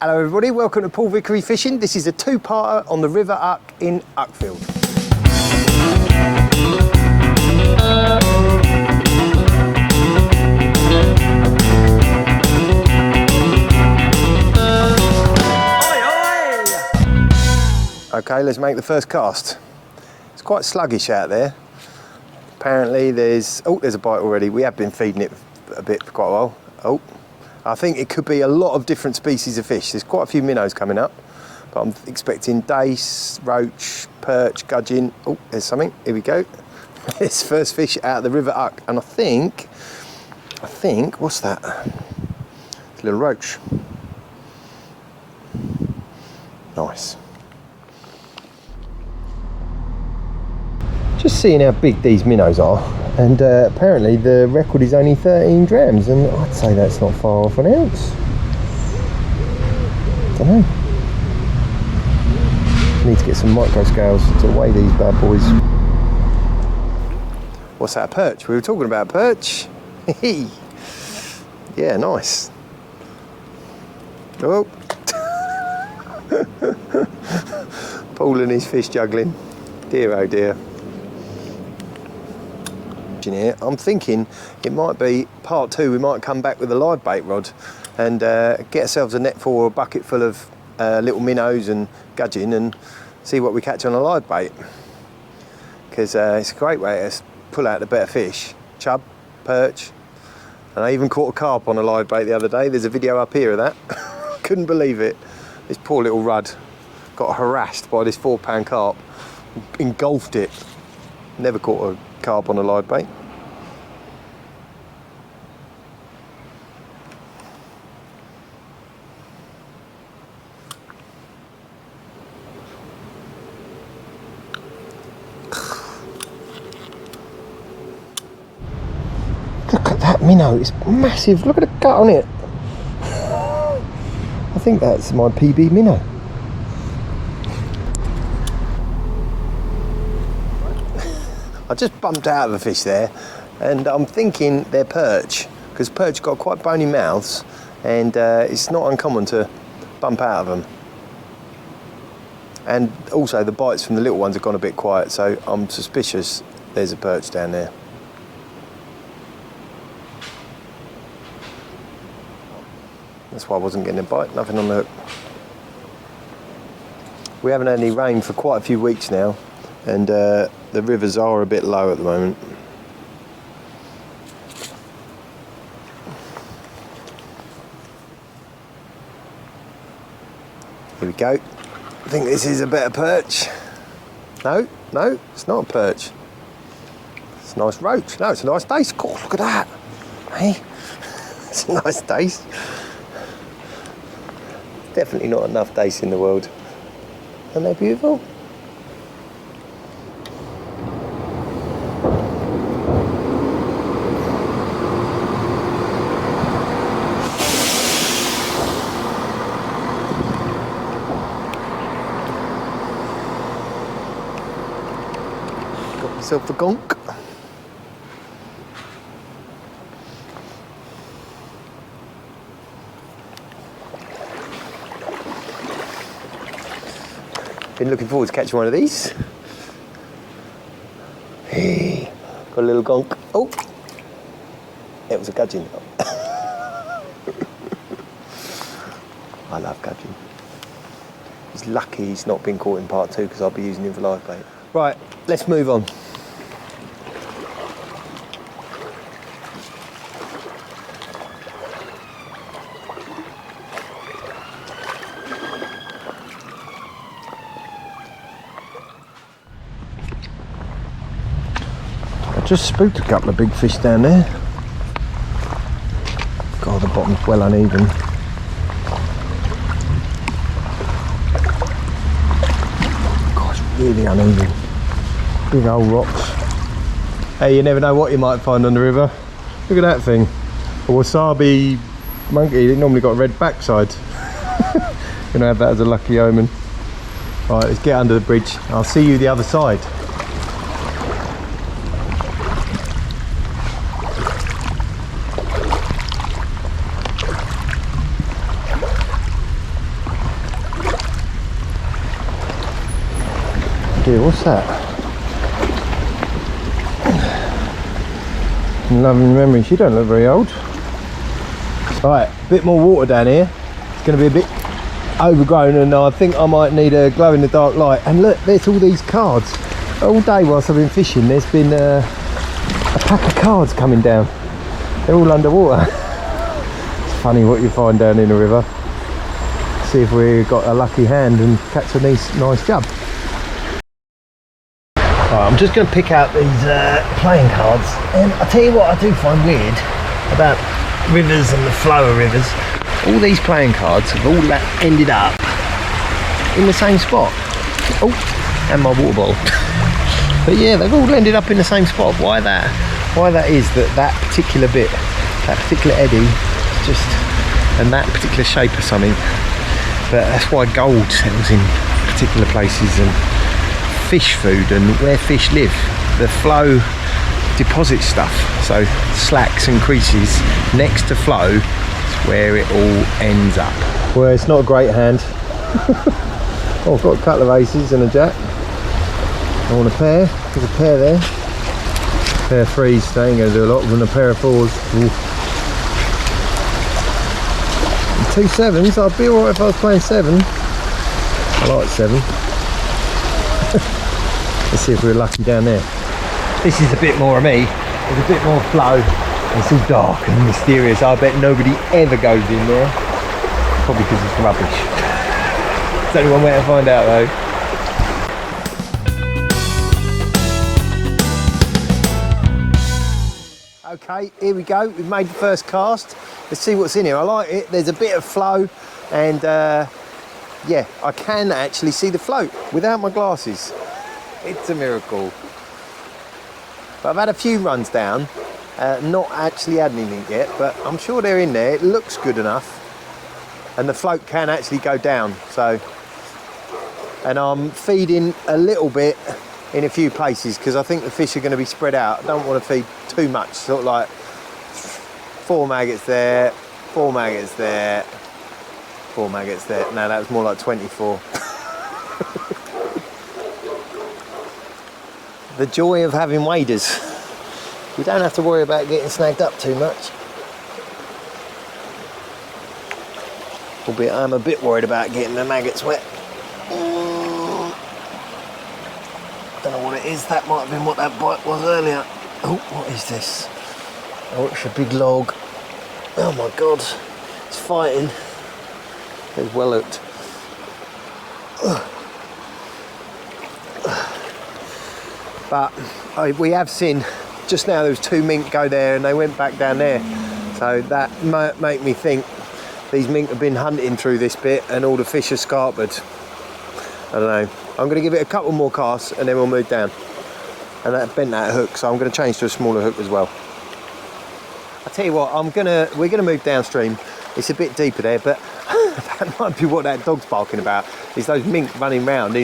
Hello everybody, welcome to Paul Vickery Fishing. This is a two-parter on the River Uck in Uckfield. Okay, let's make the first cast. It's quite sluggish out there. Apparently there's a bite already. We have been feeding it a bit for quite a while. Oh. I think it could be a lot of different species of fish. There's quite a few minnows coming up, but I'm expecting dace, roach, perch, gudgeon. Oh, there's something. Here we go. It's first fish out of the River Uck, and I think, what's that? It's a little roach. Nice. Just seeing how big these minnows are, and apparently the record is only 13 grams, and I'd say that's not far off an ounce. I don't know. Need to get some micro scales to weigh these bad boys. What's that, a perch? We were talking about perch. Yeah, nice. Oh. Paul and his fish juggling. Dear oh dear. Here. I'm thinking it might be part two. We might come back with a live bait rod and get ourselves a net full or a bucket full of little minnows and gudgeon and see what we catch on a live bait, because it's a great way to pull out the better fish. Chub, perch, and I even caught a carp on a live bait the other day. There's a video up here of that. Couldn't believe it. This poor little rudd got harassed by this 4-pound carp, engulfed it. Never caught a carp on a live bait. Look at that minnow, it's massive. Look at the gut on it. I think that's my PB minnow. I just bumped out of a fish there, and I'm thinking they're perch, because perch got quite bony mouths, and it's not uncommon to bump out of them. And also the bites from the little ones have gone a bit quiet, so I'm suspicious there's a perch down there. That's why I wasn't getting a bite, nothing on the hook. We haven't had any rain for quite a few weeks now, and the rivers are a bit low at the moment. Here we go. I think this is a better perch. No, it's not a perch. It's a nice roach. No, it's a nice dace. God, look at that. Hey, it's a nice dace. Definitely not enough dace in the world. Aren't they beautiful? Got myself a gonk. Been looking forward to catching one of these. Hey, got a little gonk. Oh, it was a gudgeon. I love gudgeon. He's lucky he's not been caught in part two, because I'll be using him for live bait. Right, let's move on. Just spooked a couple of big fish down there. God, the bottom's well uneven. God, it's really uneven. Big old rocks. Hey, you never know what you might find on the river. Look at that thing. A wasabi monkey. They normally got a red backside. Gonna have that as a lucky omen. Right, let's get under the bridge. I'll see you the other side. dear, what's that? Loving memories. You don't look very old. Right, a bit more water down here. It's going to be a bit overgrown, and I think I might need a glow in the dark light. And look, there's all these cards. All day whilst I've been fishing, there's been a pack of cards coming down. They're all underwater. It's funny what you find down in the river. See if we got a lucky hand and catch a nice jub. Right, I'm just going to pick out these playing cards, and I'll tell you what I do find weird about rivers and the flow of rivers. All these playing cards have all ended up in the same spot. Oh, and my water bottle. But yeah, they've all ended up in the same spot. Why that? Why that is that particular bit, that particular eddy, just, and that particular shape or something. But that's why gold settles in particular places, and fish food and where fish live. The flow deposits stuff. So slacks and creases next to flow is where it all ends up. Well, it's not a great hand. Oh, I've got a couple of aces and a jack. I want a pair. There's a pair there. A pair of threes, they ain't going to do a lot. And a pair of fours. Ooh. And 2 sevens. I'd be alright if I was playing 7. I like 7. Let's see if we're lucky down there. This is a bit more of me. There's a bit more flow. It's all dark and mysterious. I bet nobody ever goes in there. Probably because it's rubbish. There's only one way to find out though. Okay, here we go. We've made the first cast. Let's see what's in here. I like it. There's a bit of flow, and yeah, I can actually see the float without my glasses. It's a miracle. But I've had a few runs down, not actually had anything yet, but I'm sure they're in there. It looks good enough, and the float can actually go down. So, and I'm feeding a little bit in a few places because I think the fish are going to be spread out. I don't want to feed too much, sort of like 4 maggots there, 4 maggots there, 4 maggots there. No, that was more like 24. The joy of having waders. You don't have to worry about getting snagged up too much. Albeit I'm a bit worried about getting the maggots wet. Don't know what it is. That might have been what that bite was earlier. Oh, what is this? Oh, it's a big log. Oh my god, it's fighting. It's well hooked. But we have seen just now there was 2 mink go there and they went back down there. So that might make me think these mink have been hunting through this bit and all the fish are scarpered. I don't know. I'm going to give it a couple more casts and then we'll move down. And that bent that hook, so I'm going to change to a smaller hook as well. I'll tell you what, we're gonna move downstream. It's a bit deeper there, but that might be what that dog's barking about. Is those mink running round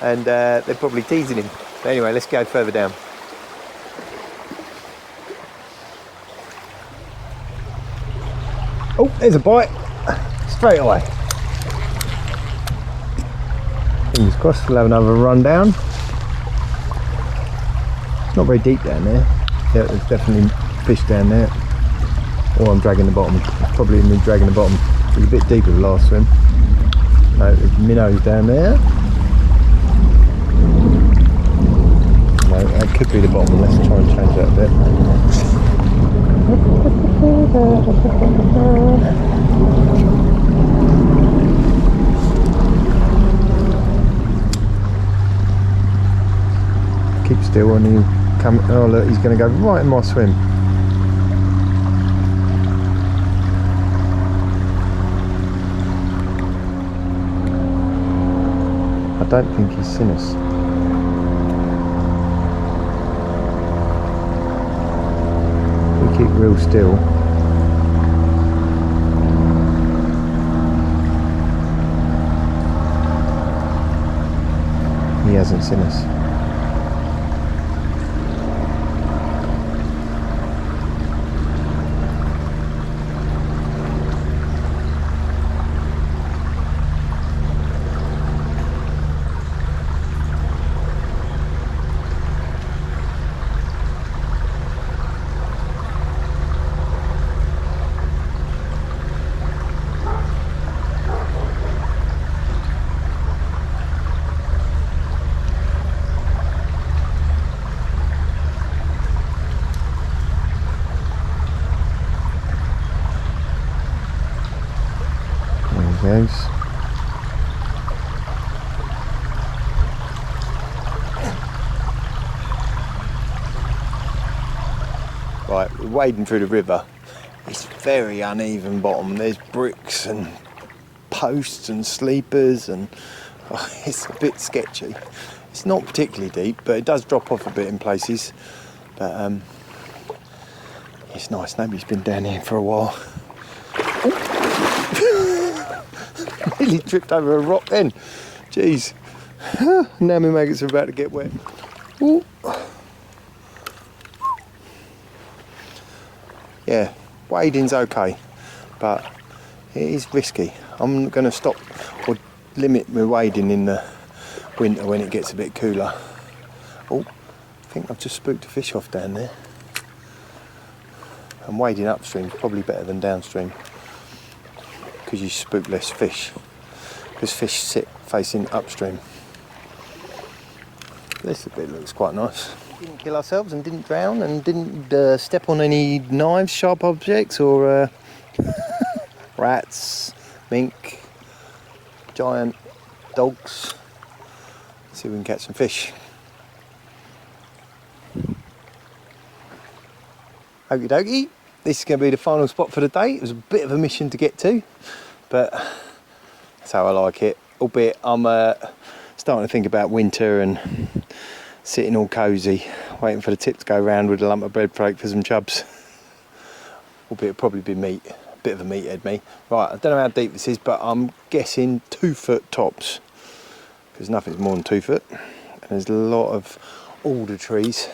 and they're probably teasing him. But anyway, let's go further down. Oh, there's a bite straight away. Fingers crossed, we'll have another run down. It's not very deep down there. Yeah, there's definitely fish down there. Or I'm dragging the bottom. Probably me dragging the bottom. It was a bit deeper the last swim. No, there's minnows down there. No, that could be the bottom. Let's try and change that a bit. Keep still and you come. Oh look, he's going to go right in my swim. I don't think he's seen us. We keep real still. He hasn't seen us. goes. Right, we're wading through the river. It's very uneven bottom. There's bricks and posts and sleepers, and it's a bit sketchy. It's not particularly deep, but it does drop off a bit in places. But it's nice. Nobody's been down here for a while. Nearly tripped over a rock then. Jeez. Now my maggots are about to get wet. Ooh. Yeah, wading's okay, but it is risky. I'm going to stop or limit my wading in the winter when it gets a bit cooler. Oh, I think I've just spooked a fish off down there. And wading upstream is probably better than downstream because you spook less fish, because fish sit facing upstream. This bit looks quite nice. Didn't kill ourselves and didn't drown and didn't step on any knives, sharp objects, or rats, mink, giant dogs. Let's see if we can catch some fish. Okie dokie, this is going to be the final spot for the day. It was a bit of a mission to get to, but that's how I like it. Albeit I'm starting to think about winter and sitting all cosy, waiting for the tip to go round with a lump of bread flake for some chubs. Albeit it'll probably be meat, a bit of a meathead me. Right, I don't know how deep this is, but I'm guessing 2 foot tops, because nothing's more than 2 foot. And there's a lot of alder trees.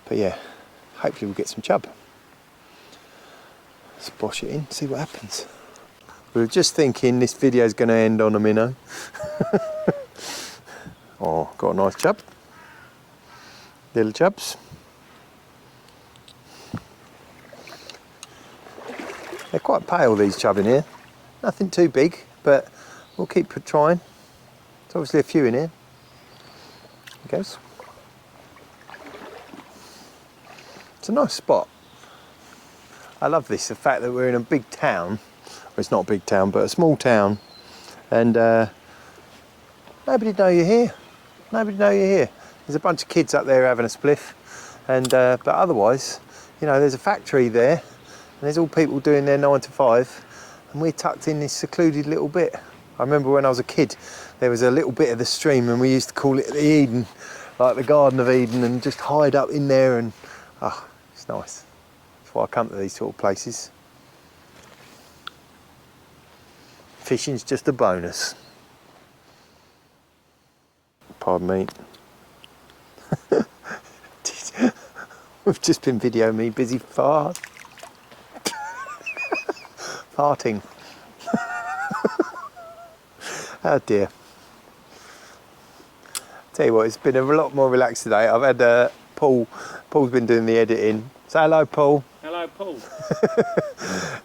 But yeah, hopefully we'll get some chub. Let's bosh it in, see what happens. We were just thinking this video's going to end on a minnow. Oh, got a nice chub. Little chubs. They're quite pale, these chub in here. Nothing too big, but we'll keep trying. There's obviously a few in here. There goes. It's a nice spot. I love this, the fact that we're in a big town. Well, it's not a big town, but a small town. And nobody know you're here. Nobody know you're here. There's a bunch of kids up there having a spliff, and but otherwise, you know, there's a factory there, and there's all people doing their 9 to 5, and we're tucked in this secluded little bit. I remember when I was a kid, there was a little bit of the stream, and we used to call it the Eden, like the Garden of Eden, and just hide up in there, and it's nice. That's why I come to these sort of places. Fishing's just a bonus. Pardon me. We've just been videoing me busy farting. Oh dear. Tell you what, it's been a lot more relaxed today. I've had Paul's been doing the editing. Say hello, Paul. Hello, Paul.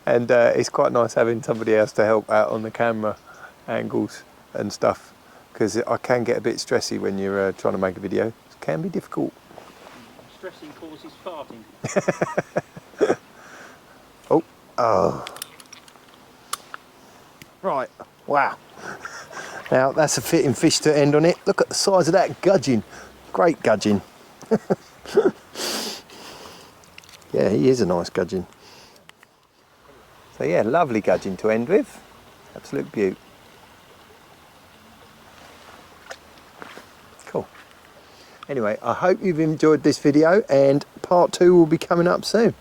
And it's quite nice having somebody else to help out on the camera angles and stuff, because I can get a bit stressy when you're trying to make a video. It can be difficult. Stressing causes farting. Oh. Right, wow. Now that's a fitting fish to end on it. Look at the size of that gudgeon. Great gudgeon. Yeah, he is a nice gudgeon. So yeah, lovely gudgeon to end with. Absolute beaut. Cool. Anyway, I hope you've enjoyed this video, and part 2 will be coming up soon.